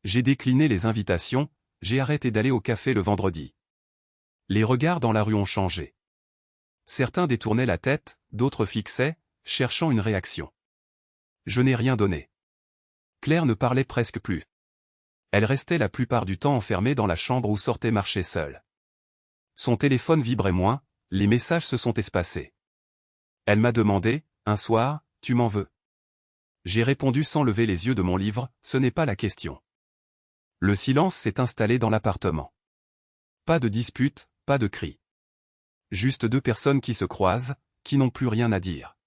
J'ai décliné les invitations, j'ai arrêté d'aller au café le vendredi. Les regards dans la rue ont changé. Certains détournaient la tête, d'autres fixaient, cherchant une réaction. Je n'ai rien donné. Claire ne parlait presque plus. Elle restait la plupart du temps enfermée dans la chambre ou sortait marcher seule. Son téléphone vibrait moins, les messages se sont espacés. Elle m'a demandé, un soir, tu m'en veux? J'ai répondu sans lever les yeux de mon livre, ce n'est pas la question. Le silence s'est installé dans l'appartement. Pas de dispute, pas de cris. Juste deux personnes qui se croisent, qui n'ont plus rien à dire.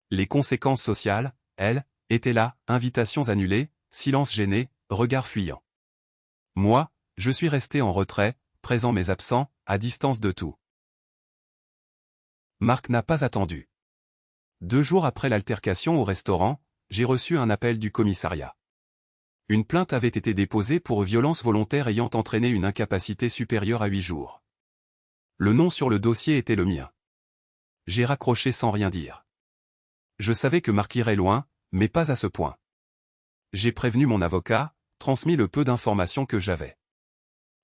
Les conséquences sociales, elles, étaient là, invitations annulées, silence gêné, regard fuyant. Moi, je suis resté en retrait, présent mais absent, à distance de tout. Marc n'a pas attendu. 2 jours après l'altercation au restaurant, j'ai reçu un appel du commissariat. Une plainte avait été déposée pour violence volontaire ayant entraîné une incapacité supérieure à 8 jours. Le nom sur le dossier était le mien. J'ai raccroché sans rien dire. Je savais que Marc irait loin, mais pas à ce point. J'ai prévenu mon avocat, transmis le peu d'informations que j'avais.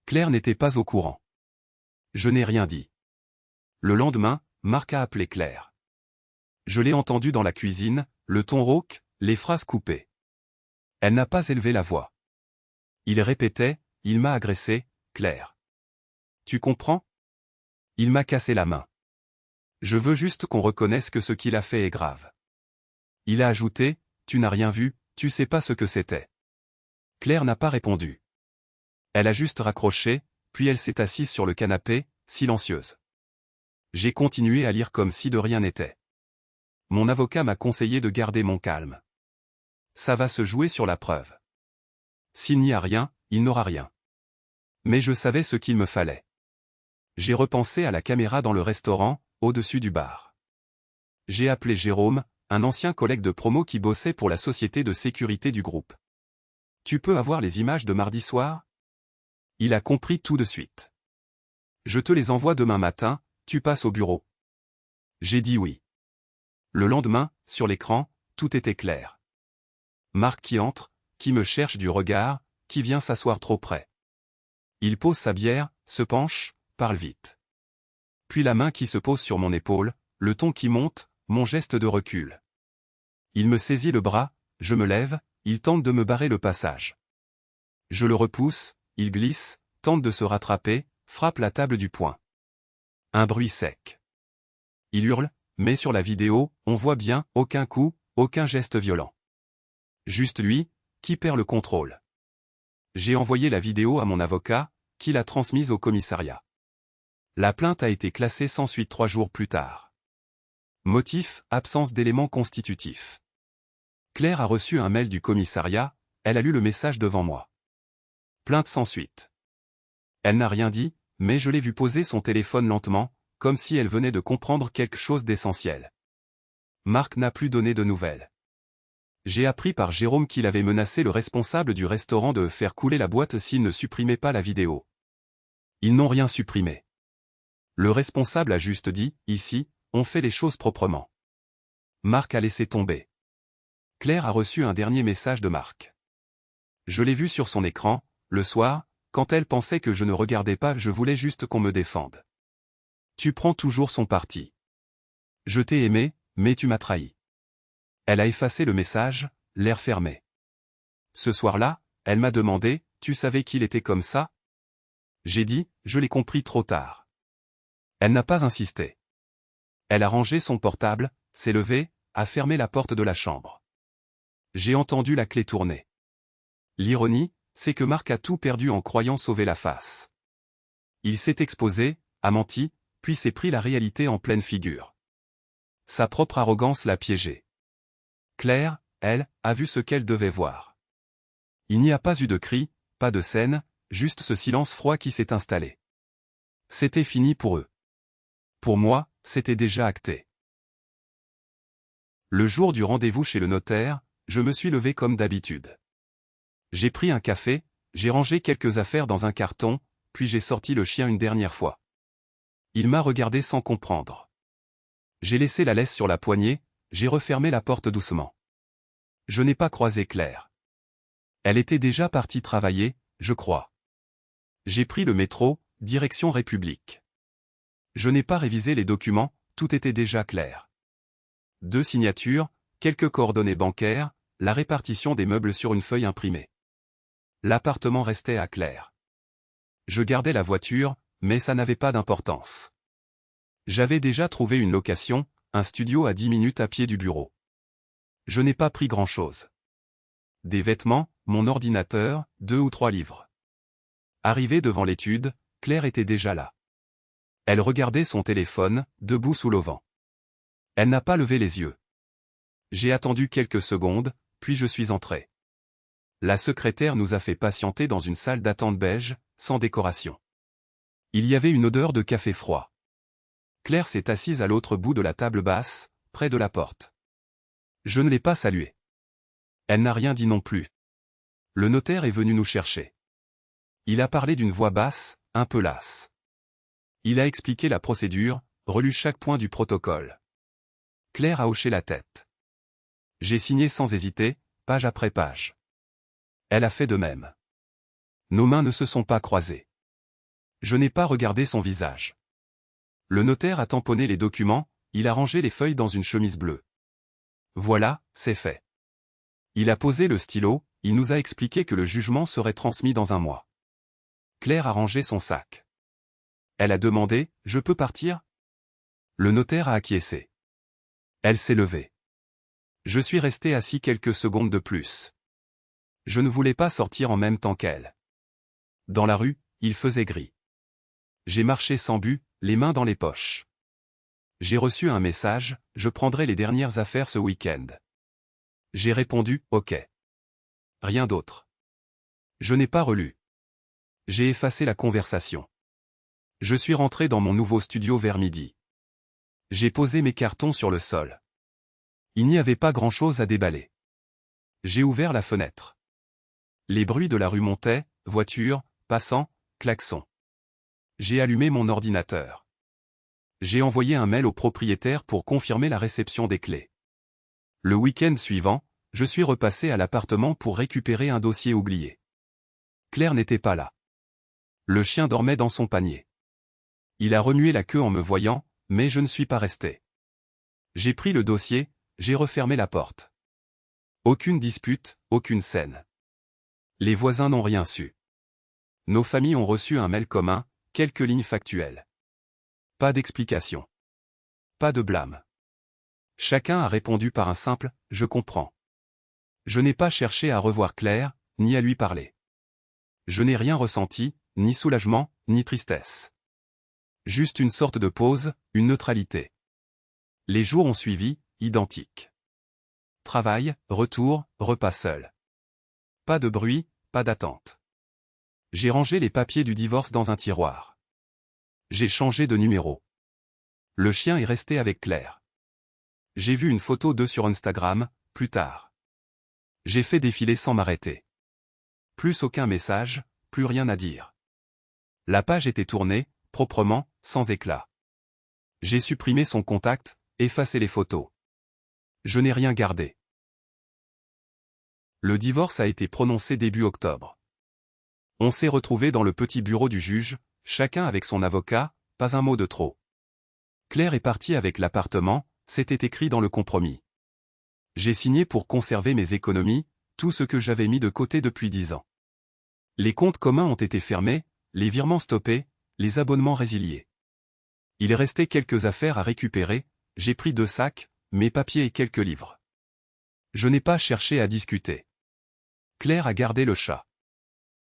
Claire n'était pas au courant. Je n'ai rien dit. Le lendemain, Marc a appelé Claire. Je l'ai entendue dans la cuisine, le ton rauque, les phrases coupées. Elle n'a pas élevé la voix. Il répétait, il m'a agressé, Claire. Tu comprends? Il m'a cassé la main. Je veux juste qu'on reconnaisse que ce qu'il a fait est grave. Il a ajouté, tu n'as rien vu, tu sais pas ce que c'était. Claire n'a pas répondu. Elle a juste raccroché, puis elle s'est assise sur le canapé, silencieuse. J'ai continué à lire comme si de rien n'était. Mon avocat m'a conseillé de garder mon calme. Ça va se jouer sur la preuve. S'il n'y a rien, il n'aura rien. Mais je savais ce qu'il me fallait. J'ai repensé à la caméra dans le restaurant, au-dessus du bar. J'ai appelé Jérôme, un ancien collègue de promo qui bossait pour la société de sécurité du groupe. Tu peux avoir les images de mardi soir? Il a compris tout de suite. Je te les envoie demain matin, tu passes au bureau. J'ai dit oui. Le lendemain, sur l'écran, tout était clair. Marc qui entre, qui me cherche du regard, qui vient s'asseoir trop près. Il pose sa bière, se penche, parle vite. Puis la main qui se pose sur mon épaule, le ton qui monte, mon geste de recul. Il me saisit le bras, je me lève, il tente de me barrer le passage. Je le repousse, il glisse, tente de se rattraper, frappe la table du poing. Un bruit sec. Il hurle, mais sur la vidéo, on voit bien, aucun coup, aucun geste violent. Juste lui, qui perd le contrôle. J'ai envoyé la vidéo à mon avocat, qui l'a transmise au commissariat. La plainte a été classée sans suite 3 jours plus tard. Motif, absence d'éléments constitutifs. Claire a reçu un mail du commissariat, elle a lu le message devant moi. Plainte sans suite. Elle n'a rien dit, mais je l'ai vue poser son téléphone lentement, comme si elle venait de comprendre quelque chose d'essentiel. Marc n'a plus donné de nouvelles. J'ai appris par Jérôme qu'il avait menacé le responsable du restaurant de faire couler la boîte s'il ne supprimait pas la vidéo. Ils n'ont rien supprimé. Le responsable a juste dit, ici, on fait les choses proprement. Marc a laissé tomber. Claire a reçu un dernier message de Marc. Je l'ai vu sur son écran, le soir, quand elle pensait que je ne regardais pas, je voulais juste qu'on me défende. Tu prends toujours son parti. Je t'ai aimé, mais tu m'as trahi. Elle a effacé le message, l'air fermé. Ce soir-là, elle m'a demandé, tu savais qu'il était comme ça? J'ai dit, je l'ai compris trop tard. Elle n'a pas insisté. Elle a rangé son portable, s'est levée, a fermé la porte de la chambre. J'ai entendu la clé tourner. L'ironie, c'est que Marc a tout perdu en croyant sauver la face. Il s'est exposé, a menti, puis s'est pris la réalité en pleine figure. Sa propre arrogance l'a piégé. Claire, elle, a vu ce qu'elle devait voir. Il n'y a pas eu de cri, pas de scène, juste ce silence froid qui s'est installé. C'était fini pour eux. Pour moi, c'était déjà acté. Le jour du rendez-vous chez le notaire, je me suis levé comme d'habitude. J'ai pris un café, j'ai rangé quelques affaires dans un carton, puis j'ai sorti le chien une dernière fois. Il m'a regardé sans comprendre. J'ai laissé la laisse sur la poignée, j'ai refermé la porte doucement. Je n'ai pas croisé Claire. Elle était déjà partie travailler, je crois. J'ai pris le métro, direction République. Je n'ai pas révisé les documents, tout était déjà clair. 2 signatures, quelques coordonnées bancaires, la répartition des meubles sur une feuille imprimée. L'appartement restait à Claire. Je gardais la voiture, mais ça n'avait pas d'importance. J'avais déjà trouvé une location, un studio à 10 minutes à pied du bureau. Je n'ai pas pris grand-chose. Des vêtements, mon ordinateur, 2 ou 3 livres. Arrivée devant l'étude, Claire était déjà là. Elle regardait son téléphone, debout sous l'auvent. Elle n'a pas levé les yeux. J'ai attendu quelques secondes, puis je suis entré. La secrétaire nous a fait patienter dans une salle d'attente beige, sans décoration. Il y avait une odeur de café froid. Claire s'est assise à l'autre bout de la table basse, près de la porte. Je ne l'ai pas saluée. Elle n'a rien dit non plus. Le notaire est venu nous chercher. Il a parlé d'une voix basse, un peu lasse. Il a expliqué la procédure, relu chaque point du protocole. Claire a hoché la tête. J'ai signé sans hésiter, page après page. Elle a fait de même. Nos mains ne se sont pas croisées. Je n'ai pas regardé son visage. Le notaire a tamponné les documents, il a rangé les feuilles dans une chemise bleue. Voilà, c'est fait. Il a posé le stylo, il nous a expliqué que le jugement serait transmis dans un mois. Claire a rangé son sac. Elle a demandé, « Je peux partir ?» Le notaire a acquiescé. Elle s'est levée. Je suis resté assis quelques secondes de plus. Je ne voulais pas sortir en même temps qu'elle. Dans la rue, il faisait gris. J'ai marché sans but, les mains dans les poches. J'ai reçu un message, je prendrai les dernières affaires ce week-end. J'ai répondu, ok. Rien d'autre. Je n'ai pas relu. J'ai effacé la conversation. Je suis rentré dans mon nouveau studio vers midi. J'ai posé mes cartons sur le sol. Il n'y avait pas grand-chose à déballer. J'ai ouvert la fenêtre. Les bruits de la rue montaient, voitures, passants, klaxons. J'ai allumé mon ordinateur. J'ai envoyé un mail au propriétaire pour confirmer la réception des clés. Le week-end suivant, je suis repassé à l'appartement pour récupérer un dossier oublié. Claire n'était pas là. Le chien dormait dans son panier. Il a remué la queue en me voyant, mais je ne suis pas resté. J'ai pris le dossier, j'ai refermé la porte. Aucune dispute, aucune scène. Les voisins n'ont rien su. Nos familles ont reçu un mail commun, quelques lignes factuelles. Pas d'explication. Pas de blâme. Chacun a répondu par un simple « je comprends ». Je n'ai pas cherché à revoir Claire, ni à lui parler. Je n'ai rien ressenti, ni soulagement, ni tristesse. Juste une sorte de pause, une neutralité. Les jours ont suivi, identiques. Travail, retour, repas seul. Pas de bruit, pas d'attente. J'ai rangé les papiers du divorce dans un tiroir. J'ai changé de numéro. Le chien est resté avec Claire. J'ai vu une photo d'eux sur Instagram, plus tard. J'ai fait défiler sans m'arrêter. Plus aucun message, plus rien à dire. La page était tournée, proprement, sans éclat. J'ai supprimé son contact, effacé les photos. Je n'ai rien gardé. Le divorce a été prononcé début octobre. On s'est retrouvés dans le petit bureau du juge, chacun avec son avocat, pas un mot de trop. Claire est partie avec l'appartement, c'était écrit dans le compromis. J'ai signé pour conserver mes économies, tout ce que j'avais mis de côté depuis 10 ans. Les comptes communs ont été fermés, les virements stoppés, les abonnements résiliés. Il restait quelques affaires à récupérer, j'ai pris 2 sacs, mes papiers et quelques livres. Je n'ai pas cherché à discuter. Claire a gardé le chat.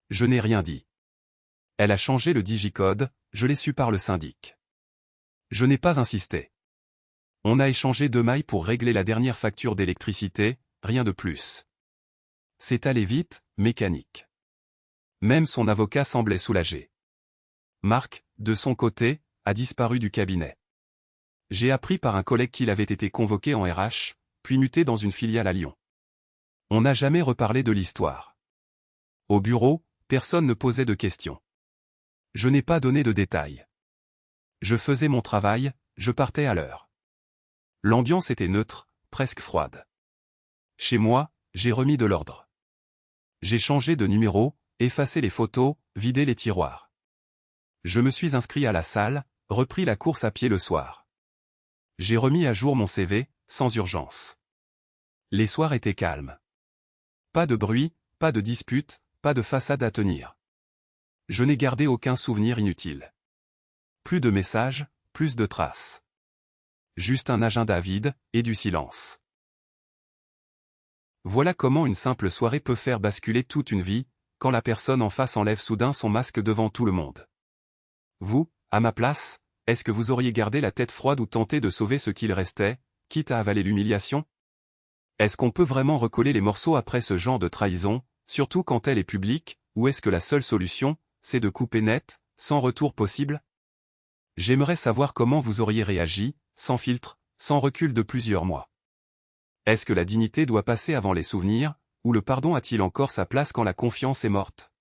Je n'ai rien dit. Elle a changé le digicode, je l'ai su par le syndic. Je n'ai pas insisté. On a échangé 2 mailles pour régler la dernière facture d'électricité, rien de plus. C'est allé vite, mécanique. Même son avocat semblait soulagé. Marc, de son côté, a disparu du cabinet. J'ai appris par un collègue qu'il avait été convoqué en RH, puis muté dans une filiale à Lyon. On n'a jamais reparlé de l'histoire. Au bureau, personne ne posait de questions. Je n'ai pas donné de détails. Je faisais mon travail, je partais à l'heure. L'ambiance était neutre, presque froide. Chez moi, j'ai remis de l'ordre. J'ai changé de numéro, effacé les photos, vidé les tiroirs. Je me suis inscrit à la salle, repris la course à pied le soir. J'ai remis à jour mon CV, sans urgence. Les soirs étaient calmes. Pas de bruit, pas de dispute, pas de façade à tenir. Je n'ai gardé aucun souvenir inutile. Plus de messages, plus de traces. Juste un agenda vide, et du silence. Voilà comment une simple soirée peut faire basculer toute une vie, quand la personne en face enlève soudain son masque devant tout le monde. Vous, à ma place, est-ce que vous auriez gardé la tête froide ou tenté de sauver ce qu'il restait, quitte à avaler l'humiliation? Est-ce qu'on peut vraiment recoller les morceaux après ce genre de trahison, surtout quand elle est publique, ou est-ce que la seule solution, c'est de couper net, sans retour possible? J'aimerais savoir comment vous auriez réagi, sans filtre, sans recul de plusieurs mois. Est-ce que la dignité doit passer avant les souvenirs, ou le pardon a-t-il encore sa place quand la confiance est morte?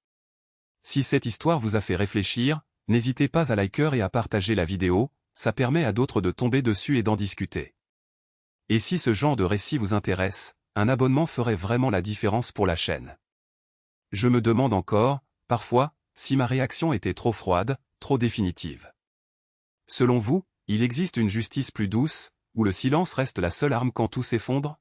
Si cette histoire vous a fait réfléchir, n'hésitez pas à liker et à partager la vidéo, ça permet à d'autres de tomber dessus et d'en discuter. Et si ce genre de récit vous intéresse, un abonnement ferait vraiment la différence pour la chaîne. Je me demande encore, parfois, si ma réaction était trop froide, trop définitive. Selon vous, il existe une justice plus douce, où le silence reste la seule arme quand tout s'effondre?